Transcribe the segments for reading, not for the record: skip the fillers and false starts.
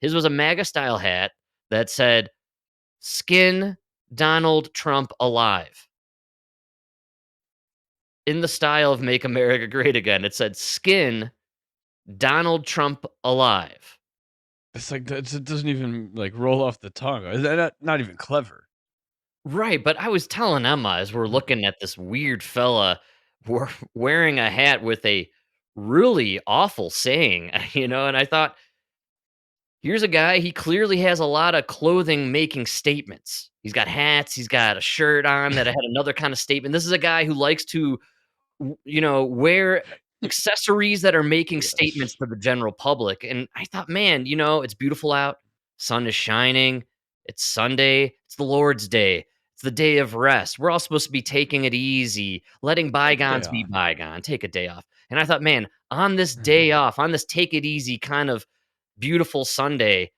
His was a MAGA style hat that said, "Skin Donald Trump alive." In the style of "Make America Great Again." It said, "Skin Donald Trump alive." It's like it doesn't even like roll off the tongue. Is that not even clever? Right, but I was telling Emma as we're looking at this weird fella wearing a hat with a really awful saying, and I thought, here's a guy, he clearly has a lot of clothing making statements. He's got hats, he's got a shirt on that had another kind of statement. This is a guy who likes to wear accessories that are making statements Yes. to the general public. And I thought, man, it's beautiful out. Sun is shining. It's Sunday. It's the Lord's Day. It's the day of rest. We're all supposed to be taking it easy, letting Take a day bygones be off. bygone, take a day off. And I thought, man, on this Mhm. day off, on this take it easy kind of beautiful Sunday,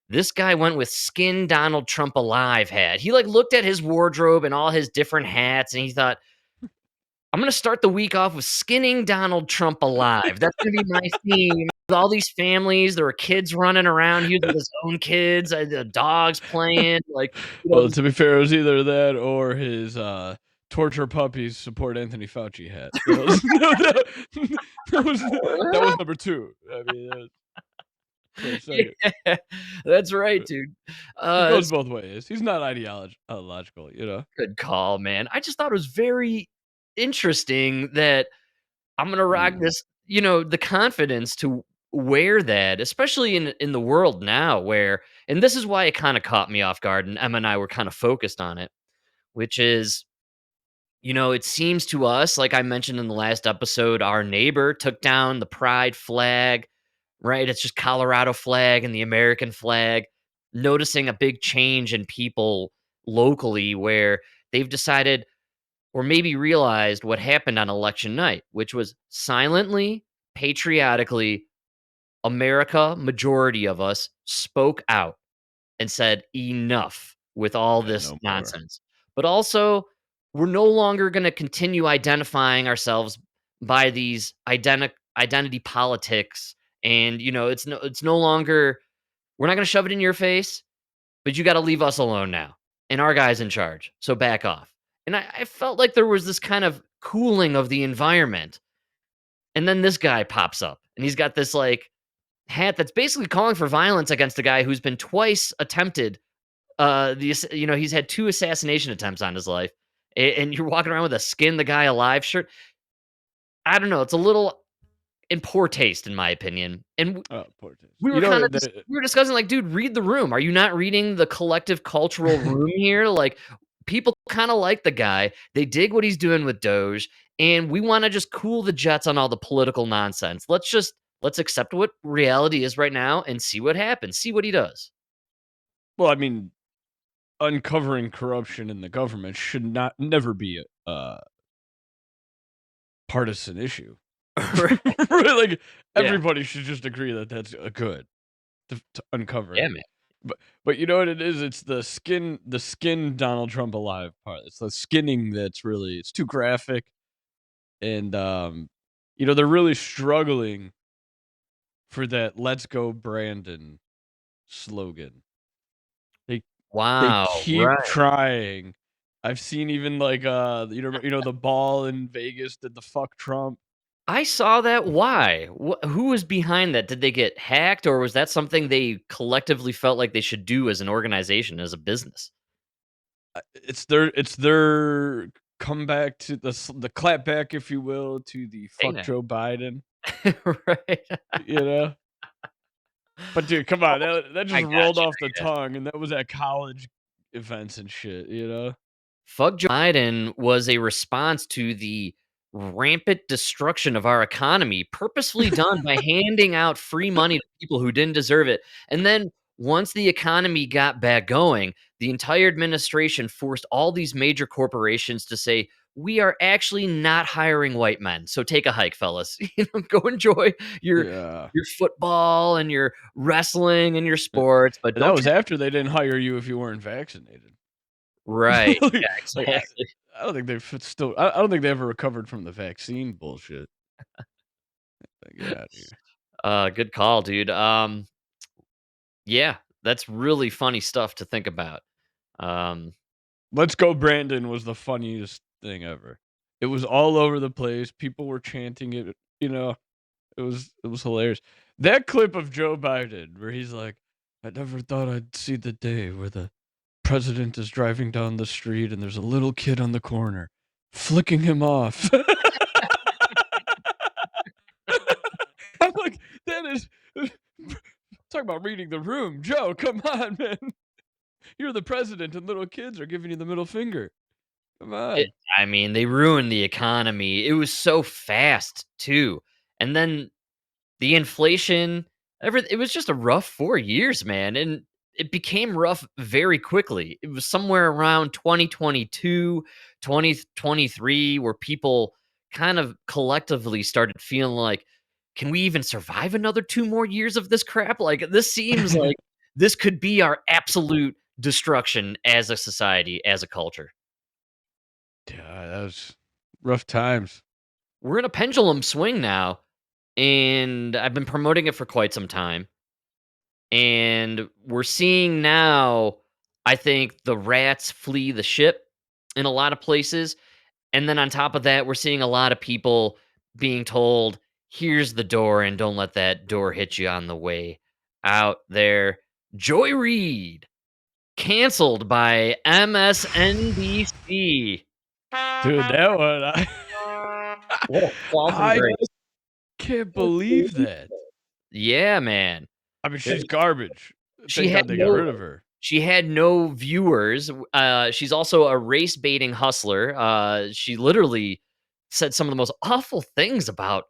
this guy went with "Skin Donald Trump alive" hat. He like looked at his wardrobe and all his different hats and he thought, I'm gonna start the week off with "Skinning Donald Trump alive." That's gonna be my theme. With all these families, there were kids running around. He was with his own kids, the dogs playing, Well, this to be fair, it was either that or his, "Torture puppies support Anthony Fauci" hat. That was number 2. I mean, close second. Yeah, that's right, dude. It goes S both ways. He's not ideological, you know? Good call, man. I just thought it was very interesting that I'm gonna rock Mm. this, the confidence to wear that, especially in the world now where and this is why it kinda caught me off guard, and Emma and I were kinda focused on it, which is, it seems to us, like I mentioned in the last episode, our neighbor took down the pride flag, right? It's just Colorado flag and the American flag. Noticing a big change in people locally where they've decided or maybe realized what happened on election night, which was silently, patriotically, America, majority of us spoke out and said, enough with all Yeah, this no more. nonsense. But also, we're no longer going to continue identifying ourselves by these identity politics. And, it's no longer, we're not going to shove it in your face, but you got to leave us alone now. And our guy's in charge. So back off. And I felt like there was this kind of cooling of the environment. And then this guy pops up and he's got this like hat that's basically calling for violence against a guy who's been twice attempted he's had 2 assassination attempts on his life, and you're walking around with a "Skin the Guy Alive" shirt. I don't know, it's a little in poor taste, in my opinion, and Oh, poor taste. we You were know, kinda we were discussing, like, "Dude, read the room. Are you not reading the collective cultural room here?" Like, people kinda like the guy, they dig what he's doing with Doge, and we wanna just cool the jets on all the political nonsense. Let's accept what reality is right now and see what happens, see what he does. well, I mean, uncovering corruption in the government should not never be a partisan issue. Right. Right, like, Yeah. everybody should just agree that that's, good to uncover Yeah, it. man. But you know what it is? It's the skin Donald Trump alive part. It's the skinning that's really it's too graphic, and, they're really struggling for that "Let's go Brandon" slogan. They they Wow, keep right. trying. I've seen even, like, the ball in Vegas did the "fuck Trump." I saw that. Why? Who was behind that? Did they get hacked, or was that something they collectively felt like they should do as an organization, as a business? It's their comeback to the clapback, if you will, to the Hey, "fuck now. Joe Biden," Right. you know? But dude, come on, that I just got rolled you. off the tongue, and that was at college events and shit, you know? Fuck Joe Biden was a response to the rampant destruction of our economy, purposefully done by handing out free money to people who didn't deserve it. And then once the economy got back going, the entire administration forced all these major corporations to say, we are actually not hiring white men. So take a hike, fellas. Go enjoy your Yeah. your football and your wrestling and your Uh, sports, but and that don't was try. after they didn't hire you if you weren't vaccinated. Right. Like Yeah, like, exactly. I don't think they've still I don't think they ever recovered from the vaccine bullshit. Like, get outta here. Good call, dude. Yeah, that's really funny stuff to think about. Um, "Let's go, Brandon" was the funniest thing ever. It was all over the place, people were chanting it, you know? It was hilarious. That clip of Joe Biden where he's like, "I never thought I'd see the day where the president is driving down the street and there's a little kid on the corner flicking him off." I'm like, "That is talk about reading the room. Joe, come on, man. You're the president and little kids are giving you the middle finger. Come it on." I mean, they ruined the economy. It was so fast too, and then the inflation, it was just a rough 4 years, man, and it became rough very quickly. It was somewhere around 2022, 2023 where people kind of collectively started feeling like, "Can we even survive another 2 more years of this crap?" Like, this seems like this could be our absolute destruction as a society, as a culture. Yeah, that was rough times. We're in a pendulum swing now, and I've been promoting it for quite some time. And we're seeing now, I think the rats flee the ship in a lot of places. And then on top of that, we're seeing a lot of people being told, here's the door, and don't let that door hit you on the way out there. Joy Reid, canceled by MSNBC. Dude, that one, What a fall from I grace. can't believe that. Yeah, man. I mean, she's garbage. She Thank had God they got no rid of her. She had no viewers. She's also a race baiting hustler. She literally said some of the most awful things about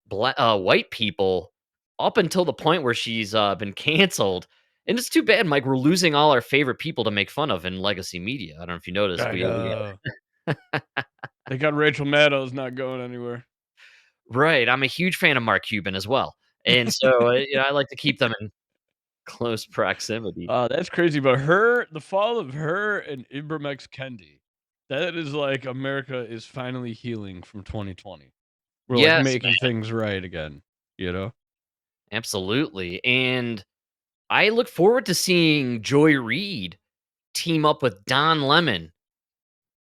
white people up until the point where she's been canceled. And it's too bad, Mike. We're losing all our favorite people to make fun of in legacy media. I don't know if you noticed. I We know. They got Rachel Maddow's not going anywhere. right. I'm a huge fan of Mark Cuban as well, and so I like to keep them in close proximity. That's crazy, but her the fall of her and Ibram X. Kendi, that is like America is finally healing from 2020. We're, like, Yes, making things right again, you know? absolutely. And I look forward to seeing Joy Reid team up with Don Lemon,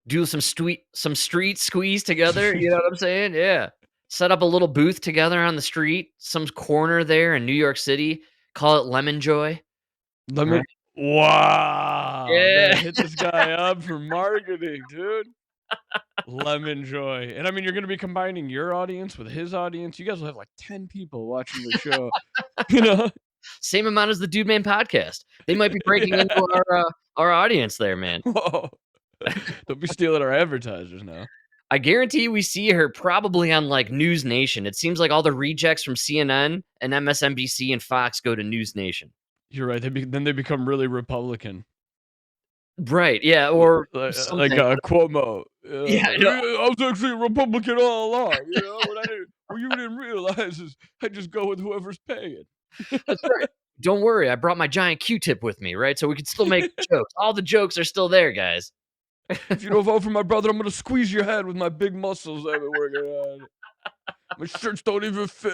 do some street squeeze together, you know what I'm saying? Yeah. Set up a little booth together on the street, some corner there in New York City, call it Lemon Joy, right? Lemon Wow, Yeah. man, hit this guy up for marketing, dude. Lemon Joy, and I mean, you're gonna be combining your audience with his audience. You guys will have, like, 10 people watching the show, you know? Same amount as the Dude Man podcast. They might be breaking Yeah. into our audience there, man. Whoa. Don't be stealing our advertisers now. I guarantee we see her probably on, like, News Nation. It seems like all the rejects from CNN and MSNBC and Fox go to News Nation. You're right, then they become really Republican. Right, yeah, L or like, something. Cuomo. Yeah, I know. "Yeah, I was actually a Republican all along, you know, what you didn't realize is I just go with whoever's paying." That's right. Don't worry, I brought my giant Q-tip with me, right? So we can still make jokes. All the jokes are still there, guys. "If you don't vote for my brother, I'm gonna squeeze your head with my big muscles I've been working on. My shirts don't even fit."